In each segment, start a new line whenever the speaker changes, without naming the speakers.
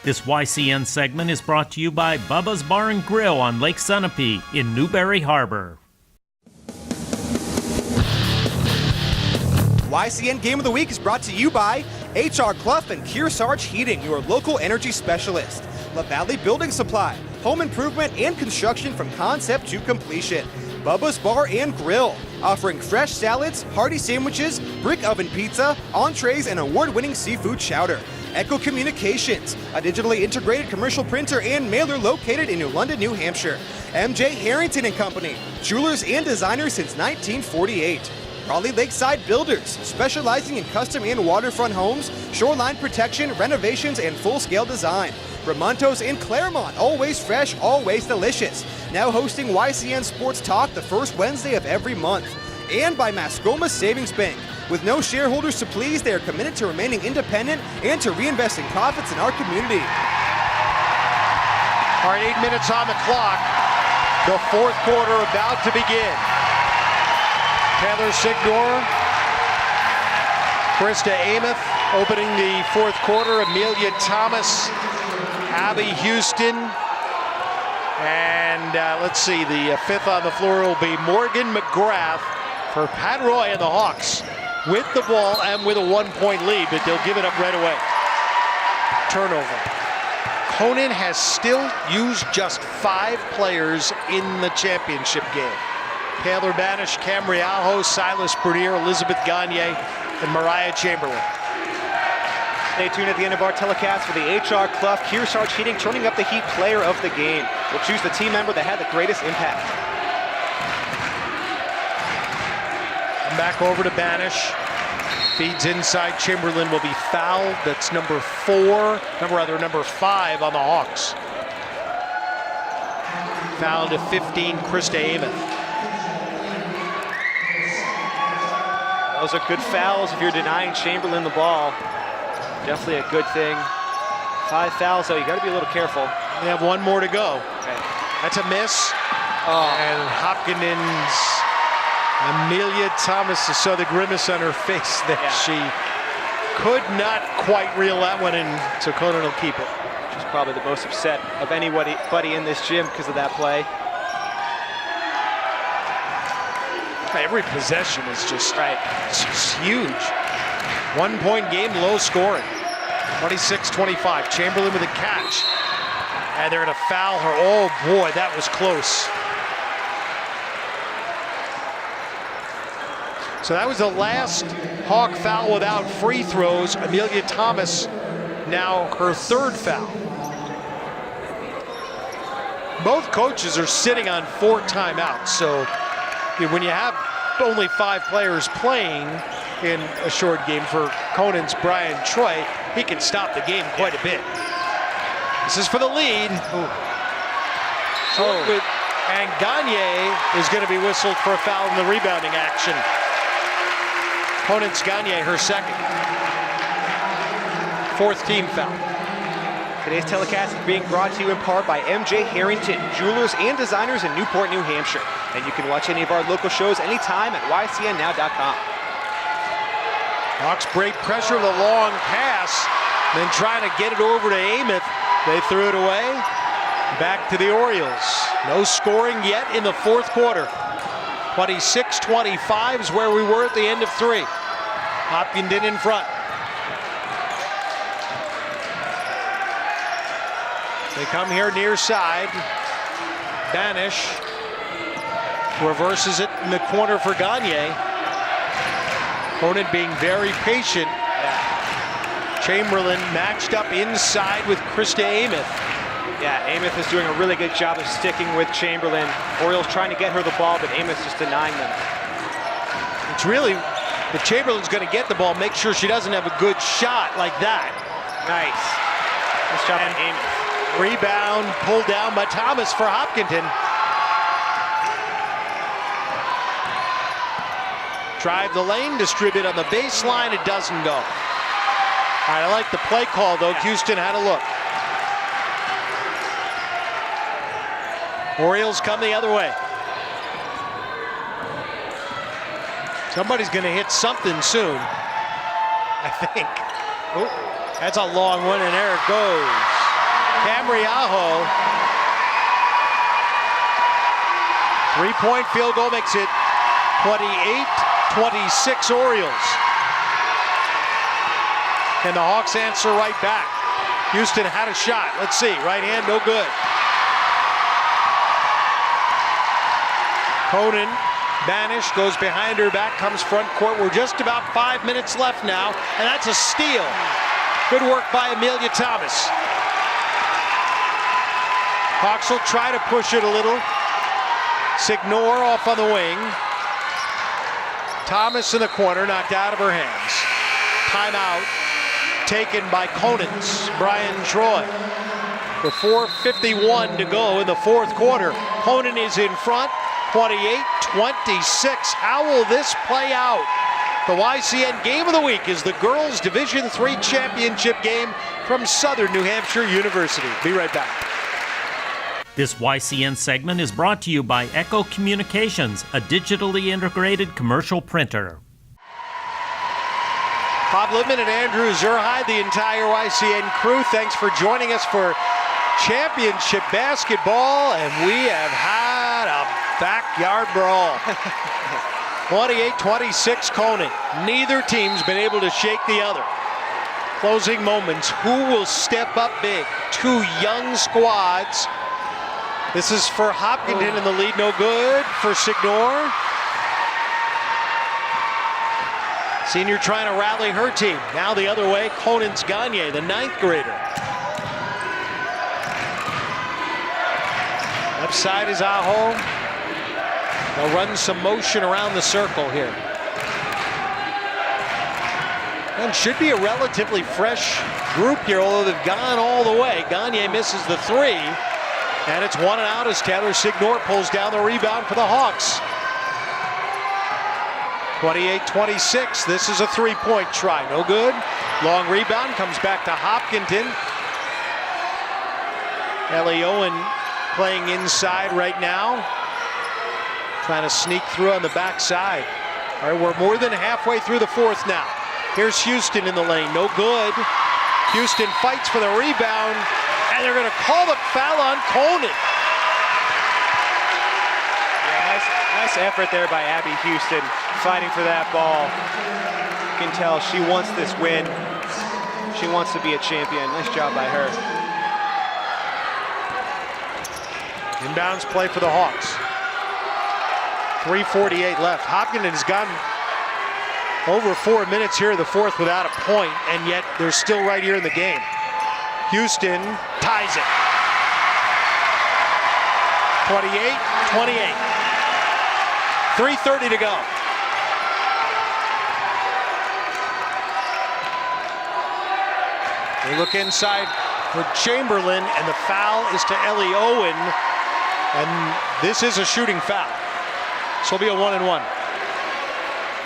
This YCN segment is brought to you by Bubba's Bar and Grill on Lake Sunapee in Newberry Harbor.
YCN Game of the Week is brought to you by HR Clough and Kearsarge Heating, your local energy specialist. La Valley Building Supply, home improvement and construction from concept to completion. Bubba's Bar and Grill, offering fresh salads, hearty sandwiches, brick oven pizza, entrees, and award-winning seafood chowder. Echo Communications, a digitally integrated commercial printer and mailer located in New London, New Hampshire. MJ Harrington and Company, jewelers and designers since 1948. Raleigh Lakeside Builders, specializing in custom and waterfront homes, shoreline protection, renovations, and full-scale design. Ramontos in Claremont, always fresh, always delicious. Now hosting YCN Sports Talk the first Wednesday of every month. And by Mascoma Savings Bank. With no shareholders to please, they are committed to remaining independent and to reinvesting profits in our community.
All right, 8 minutes on the clock. The fourth quarter about to begin. Taylor Signor, Krista Amos opening the fourth quarter. Amelia Thomas, Abby Houston, and let's see, the fifth on the floor will be Morgan McGrath for Pat Roy and the Hawks with the ball and with a 1-point lead, but they'll give it up right away. Turnover. Conant has still used just 5 players in the championship game. Taylor Banish, Cam Rialjo, Silas Bernier, Elizabeth Gagne, and Mariah Chamberlain.
Stay tuned at the end of our telecast for the HR Clough Kearsarge Heating turning up the Heat player of the game. We'll choose the team member that had the greatest impact.
Back over to Banish. Feeds inside. Chamberlain will be fouled. That's number 5 on the Hawks. Foul to 15, Krista Amos.
Those are good fouls if you're denying Chamberlain the ball. Definitely a good thing. 5 fouls, though. You got to be a little careful.
They have 1 more to go.
Okay.
That's a miss. And Hopkinton's Amelia Thomas saw the grimace on her face that she could not quite reel that one in, so Conant will keep it.
She's probably the most upset of anybody in this gym because of that play.
Every possession is just huge. 1-point game, low scoring. 26-25. Chamberlain with a catch. And they're going to foul her. Oh boy, that was close. So that was the last Hawk foul without free throws. Amelia Thomas, now her 3rd foul. Both coaches are sitting on 4 timeouts. So when you have only 5 players playing in a short game, for Conant's Brian Troy, he can stop the game quite a bit. This is for the lead. And Gagne is going to be whistled for a foul in the rebounding action. Conant's Gagne, her 2nd. 4th team foul.
Today's telecast is being brought to you in part by MJ Harrington, jewelers and designers in Newport, New Hampshire. And you can watch any of our local shows anytime at YCNnow.com.
Hawks break pressure with a long pass, then trying to get it over to Amos. They threw it away. Back to the Orioles. No scoring yet in the fourth quarter. 26-25 is where we were at the end of 3. Hopkinton in front. They come here near side. Banish reverses it in the corner for Gagne. Conant being very patient. Chamberlain matched up inside with Krista Amos.
Yeah, Amos is doing a really good job of sticking with Chamberlain. Orioles trying to get her the ball, but Amos just denying them.
It's really, if Chamberlain's going to get the ball, make sure she doesn't have a good shot like that.
Nice. Nice job on Amos.
Rebound pulled down by Thomas for Hopkinton. Drive the lane, distribute on the baseline, it doesn't go. All right, I like the play call though. Houston had a look. Orioles come the other way. Somebody's going to hit something soon, I think. Oh, that's a long one, and there it goes. Camriajo. 3-point field goal makes it 28-26 Orioles. Can the Hawks answer right back? Houston had a shot. Let's see. Right hand, no good. Conant, banished, goes behind her back, comes front court. We're just about 5 minutes left now, and that's a steal. Good work by Amelia Thomas. Hawks will try to push it a little. Signor off on the wing. Thomas in the corner, knocked out of her hands. Timeout taken by Conant's Brian Troy. With 4:51 to go in the fourth quarter. Conant is in front, 28-26. How will this play out? The YCN Game of the Week is the girls' Division III championship game from Southern New Hampshire University. Be right back.
This YCN segment is brought to you by Echo Communications, a digitally integrated commercial printer.
Bob Littman and Andrew Zerhide, the entire YCN crew, thanks for joining us for championship basketball, and we have had a backyard brawl. 28-26 Conant. Neither team's been able to shake the other. Closing moments. Who will step up big? Two young squads. This is for Hopkinton in the lead, no good for Signor. Senior trying to rally her team. Now the other way, Conant's Gagne, the 9th grader. Left side is Aho. They'll run some motion around the circle here. And should be a relatively fresh group here, although they've gone all the way. Gagne misses the 3. And it's 1 and out as Taylor Signor pulls down the rebound for the Hawks. 28-26, this is a 3-point try, no good. Long rebound, comes back to Hopkinton. Ellie Owen playing inside right now. Trying to sneak through on the backside. All right, we're more than halfway through the fourth now. Here's Houston in the lane, no good. Houston fights for the rebound, and they're gonna call the foul on Conant.
Nice effort there by Abby Houston, fighting for that ball. You can tell she wants this win. She wants to be a champion. Nice job by her.
Inbounds play for the Hawks. 3:48 left. Hopkinton has gotten over 4 minutes here in the fourth without a point, and yet they're still right here in the game. Houston ties it. 28-28. 3:30 to go. They look inside for Chamberlain, and the foul is to Ellie Owen. And this is a shooting foul. So it'll be a 1-and-1.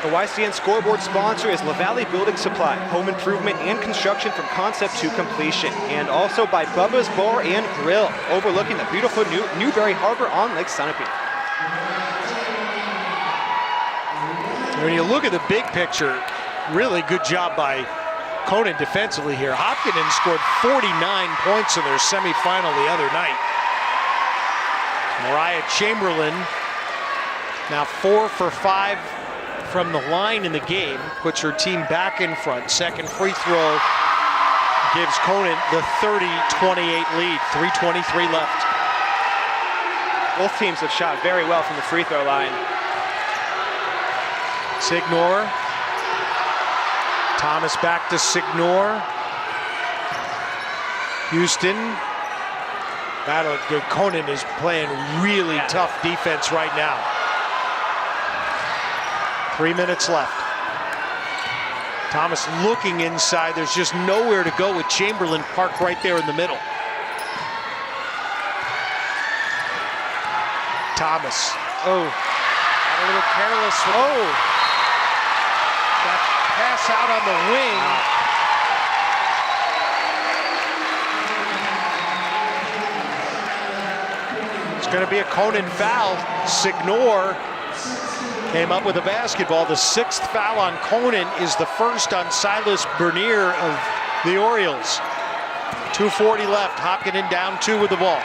The YCN scoreboard sponsor is LaValle Building Supply, home improvement and construction from concept to completion. And also by Bubba's Bar and Grill, overlooking the beautiful Newberry Harbor on Lake Sunapee.
When you look at the big picture, really good job by Conant defensively here. Hopkinton scored 49 points in their semifinal the other night. Mariah Chamberlain now 4 for 5 from the line in the game, puts her team back in front. Second free throw gives Conant the 30-28 lead. 3:23 left.
Both teams have shot very well from the free throw line.
Signor. Thomas back to Signor. Houston. Conant is playing really tough defense right now. 3 minutes left. Thomas looking inside. There's just nowhere to go with Chamberlain parked right there in the middle. Thomas. Oh, got a little careless. That pass out on the wing. It's going to be a Conant foul. Signor came up with a basketball. The 6th foul on Conant is the first on Silas Bernier of the Orioles. 2:40 left. Hopkinton down 2 with the ball.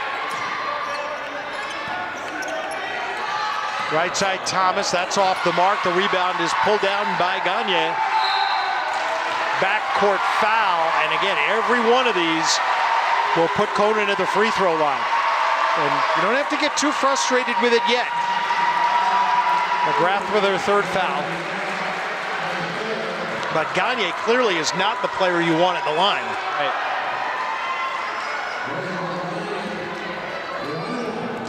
Right side Thomas, that's off the mark. The rebound is pulled down by Gagne. Backcourt foul, and again, every one of these will put Conant at the free throw line. And you don't have to get too frustrated with it yet. McGrath with her 3rd foul. But Gagne clearly is not the player you want at the line.
Right.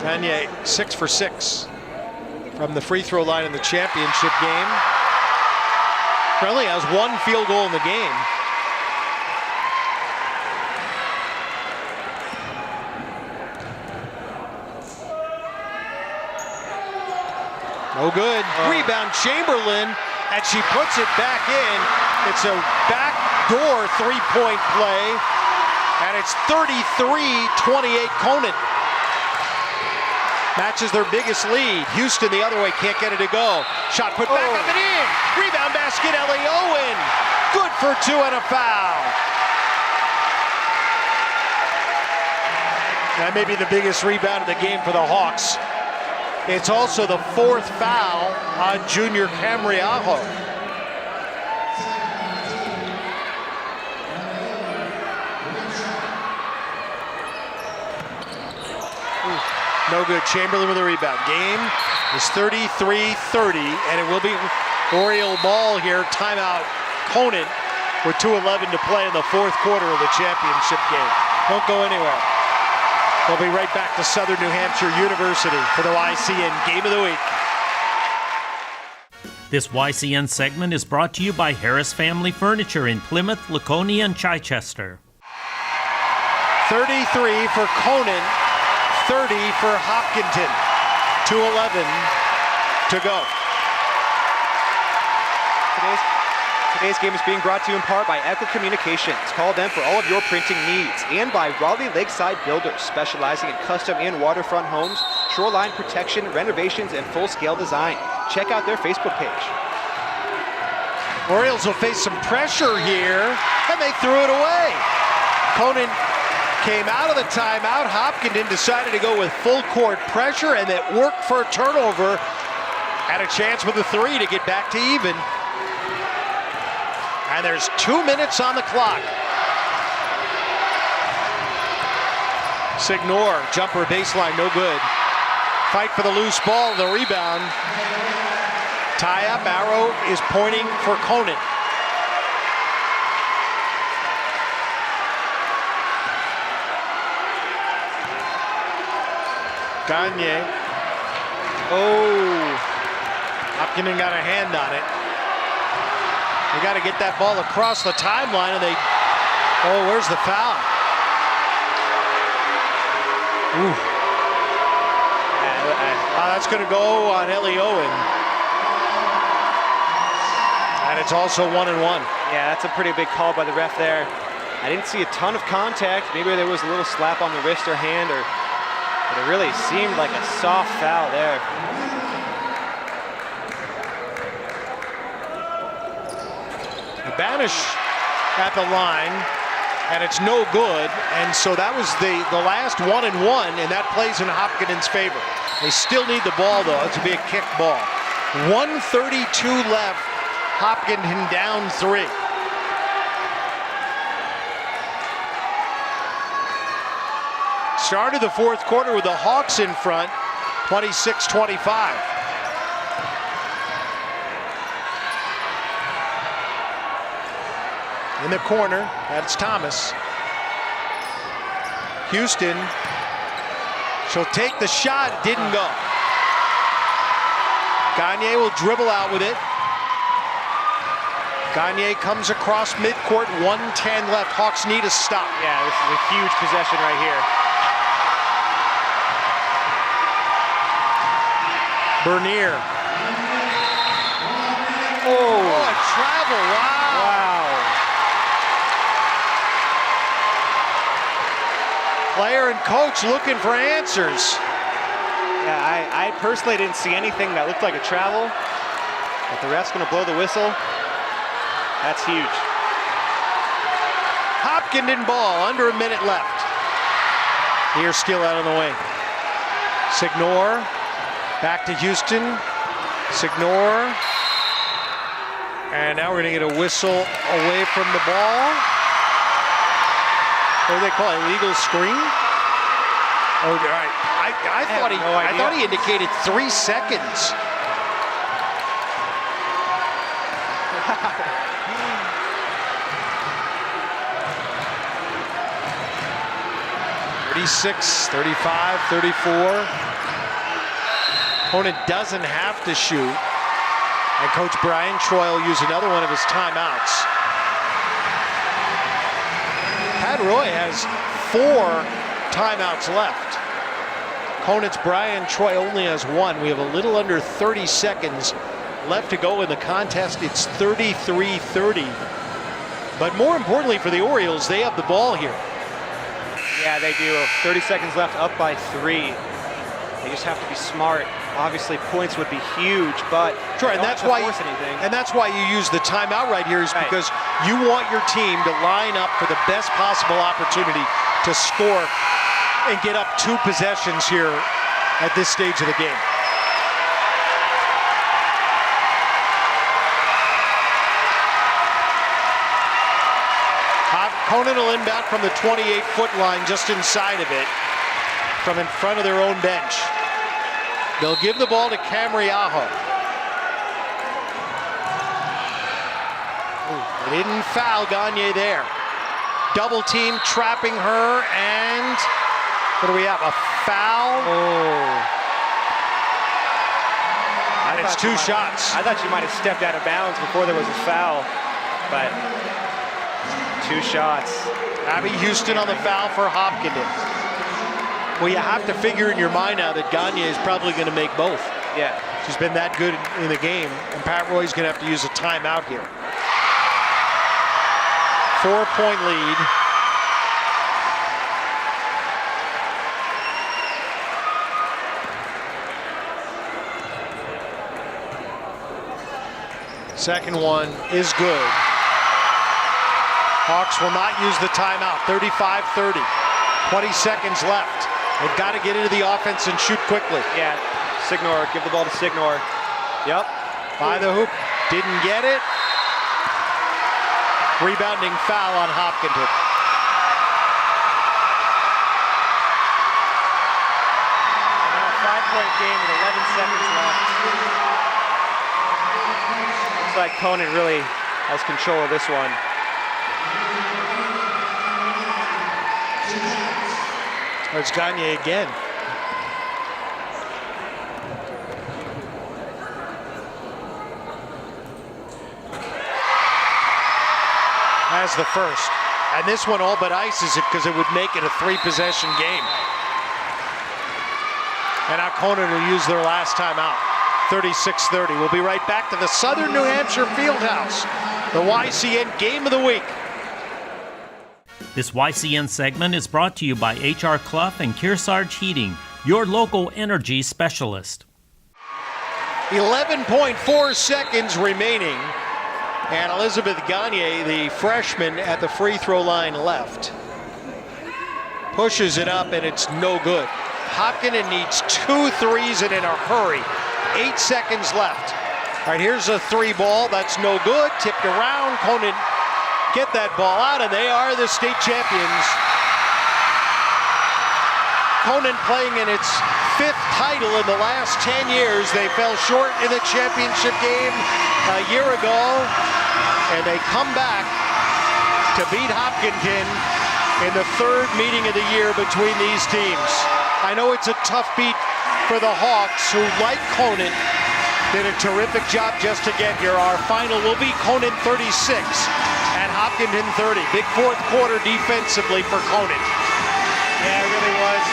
Gagne 6 for 6 from the free throw line in the championship game. Currently has 1 field goal in the game. No good. Rebound Chamberlain, and she puts it back in. It's a backdoor 3-point play, and it's 33-28 Conant. Matches their biggest lead. Houston the other way, can't get it to go. Shot put back up and in. Rebound basket, Ellie Owen. Good for 2 and a foul. That may be the biggest rebound of the game for the Hawks. It's also the 4th foul on Junior Camriajo. No good. Chamberlain with a rebound. Game is 33-30, and it will be Oriole ball here. Timeout. Conant with 2:11 to play in the 4th quarter of the championship game. Don't go anywhere. We'll be right back to Southern New Hampshire University for the YCN Game of the Week.
This YCN segment is brought to you by Harris Family Furniture in Plymouth, Laconia, and Chichester.
33 for Conant, 30 for Hopkinton. 2:11 to go.
Today's game is being brought to you in part by Echo Communications. Call them for all of your printing needs. And by Raleigh Lakeside Builders, specializing in custom and waterfront homes, shoreline protection, renovations, and full-scale design. Check out their Facebook page.
Orioles will face some pressure here, and they threw it away. Conant came out of the timeout. Hopkinton decided to go with full court pressure, and it worked for a turnover. Had a chance with a 3 to get back to even. And there's 2 minutes on the clock. Signor, jumper baseline, no good. Fight for the loose ball, the rebound. Tie up, arrow is pointing for Conant. Gagne. Oh, Hopkinton got a hand on it. They got to get that ball across the timeline, and they, oh, where's the foul? Ooh. That's going to go on Ellie Owen. And it's also 1-1.
Yeah, that's a pretty big call by the ref there. I didn't see a ton of contact. Maybe there was a little slap on the wrist or hand, but it really seemed like a soft foul there.
Banish at the line, and it's no good, and so that was the last 1-1, and that plays in Hopkinton's favor. They still need the ball, though. It's going to be a kick ball. 1:32 left. Hopkinton down 3. Started the 4th quarter with the Hawks in front, 26-25. In the corner, that's Thomas. Houston, she'll take the shot, it didn't go. Gagne will dribble out with it. Gagne comes across midcourt, 1:10 left. Hawks need a stop.
Yeah, this is a huge possession right here.
Bernier. Oh, what travel, wow. Player and coach looking for answers.
Yeah, I personally didn't see anything that looked like a travel, but the ref's gonna blow the whistle. That's huge.
Hopkinton ball, under a minute left. Here's Steele out on the wing. Signor, back to Houston. Signor. And now we're gonna get a whistle away from the ball. What do they call it, illegal screen? Oh, all right. I thought he indicated 3 seconds. 36, 35, 34. Conant doesn't have to shoot. And Coach Brian Troy will use another one of his timeouts. Pat Roy has 4 timeouts left. Conant's Brian Troy only has 1. We have a little under 30 seconds left to go in the contest. It's 33-30. But more importantly for the Orioles, they have the ball here.
Yeah, they do. 30 seconds left, up by 3. They just have to be smart. Obviously, points would be huge, but
sure, and that's why you use the timeout right here, is because you want your team to line up for the best possible opportunity to score and get up 2 possessions here at this stage of the game. Conant will inbound from the 28-foot line, just inside of it, from in front of their own bench. They'll give the ball to Camriajo. They didn't foul Gagne there. Double team, trapping her, and what do we have? A foul? And it's 2 shots.
I thought she might have stepped out of bounds before there was a foul, but 2 shots.
Abby Houston on the foul for Hopkinton. Well, you have to figure in your mind now that Gagne is probably going to make both.
Yeah.
She's been that good in the game, and Pat Roy's going to have to use a timeout here. 4-point lead. Second one is good. Hawks will not use the timeout. 35-30. 20 seconds left. They've got to get into the offense and shoot quickly.
Yeah, Signor, give the ball to Signor. Yep.
By the hoop, didn't get it. Rebounding foul on Hopkinton.
Now a 5-point game with 11 seconds left. Looks like Conant really has control of this one.
It's Gagne again. Has the first. And this one all but ices it because it would make it a 3-possession game. And now Conant will use their last timeout. 36-30. We'll be right back to the Southern New Hampshire Fieldhouse. The YCN Game of the Week.
This YCN segment is brought to you by H.R. Clough and Kearsarge Heating, your local energy specialist.
11.4 seconds remaining. And Elizabeth Gagne, the freshman at the free throw line left. Pushes it up and it's no good. Hopkinton needs 2 threes and in a hurry. 8 seconds left. All right, here's a 3 ball. That's no good. Tipped around. Conant get that ball out, and they are the state champions. Conant playing in its 5th title in the last 10 years. They fell short in the championship game a year ago, and they come back to beat Hopkinton in the 3rd meeting of the year between these teams. I know it's a tough beat for the Hawks, who, like Conant, did a terrific job just to get here. Our final will be Conant 36 and Hopkinton 30. Big 4th quarter defensively for Conant.
Yeah, it really was.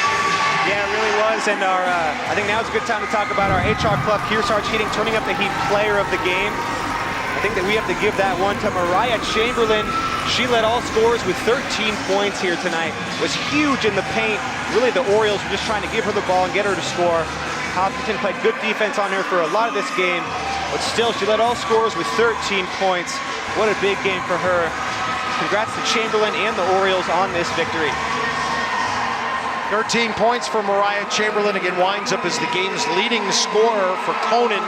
Yeah, it really was. And our, I think now's a good time to talk about our HR Clough Kearsarge Heating turning up the heat player of the game. I think that we have to give that one to Mariah Chamberlain. She led all scorers with 13 points here tonight. Was huge in the paint. Really, the Orioles were just trying to give her the ball and get her to score. Hopkinton played good defense on her for a lot of this game, but still, she led all scorers with 13 points. What a big game for her. congrats to Chamberlain and the Orioles on this victory.
13 points for Mariah Chamberlain. Again, winds up as the game's leading scorer for Conant.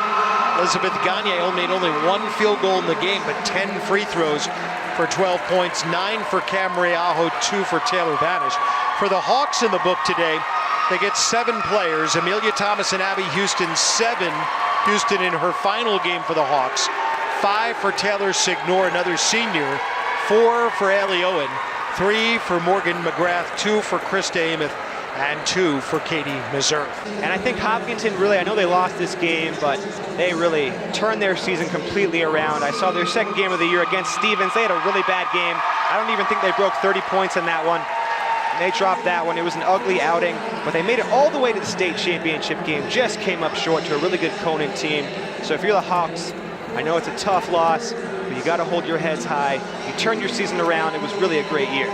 Elizabeth Gagne made only 1 field goal in the game, but 10 free throws for 12 points, 9 for Camriajo, 2 for Taylor Banish. For the Hawks in the book today, they get 7 players. Amelia Thomas and Abby Houston, 7. Houston in her final game for the Hawks. 5 for Taylor Signor, another senior. 4 for Ellie Owen. 3 for Morgan McGrath. 2 for Krista Amos. And 2 for Katie Meserve.
And I think Hopkinton really, I know they lost this game, but they really turned their season completely around. I saw their second game of the year against Stevens. They had a really bad game. I don't even think they broke 30 points in that one. They dropped that one. It was an ugly outing, but they made it all the way to the state championship game. Just came up short to a really good Conant team. So if you're the Hawks, I know it's a tough loss, but you got to hold your heads high. You turned your season around. It was really a great year.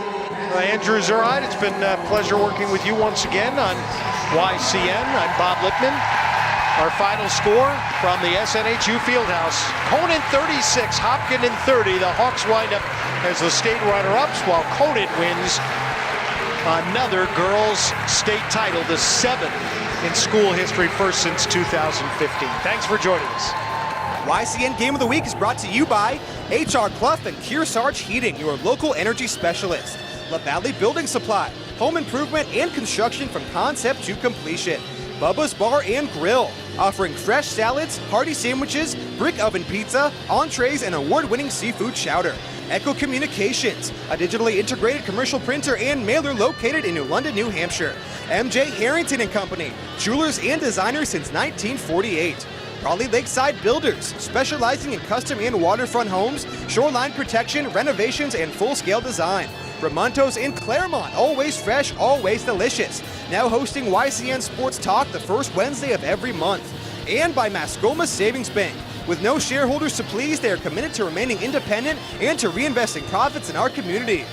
Andrew Zerhide, it's been a pleasure working with you once again on YCN. I'm Bob Lippman. Our final score from the SNHU Fieldhouse. Conant 36, Hopkinton 30. The Hawks wind up as the state runner-ups, while Conant wins another girls' state title, the 7th in school history, first since 2015. Thanks for joining us.
YCN Game of the Week is brought to you by HR Clough and Kearsarge Heating, your local energy specialist. LaValley Building Supply, home improvement and construction from concept to completion. Bubba's Bar and Grill, offering fresh salads, hearty sandwiches, brick oven pizza, entrees, and award-winning seafood chowder. Echo Communications, a digitally integrated commercial printer and mailer located in New London, New Hampshire. MJ Harrington and Company, jewelers and designers since 1948. Raleigh Lakeside Builders, specializing in custom and waterfront homes, shoreline protection, renovations, and full-scale design. Ramontos in Claremont, always fresh, always delicious. Now hosting YCN Sports Talk the first Wednesday of every month. And by Mascoma Savings Bank. With no shareholders to please, they are committed to remaining independent and to reinvesting profits in our community.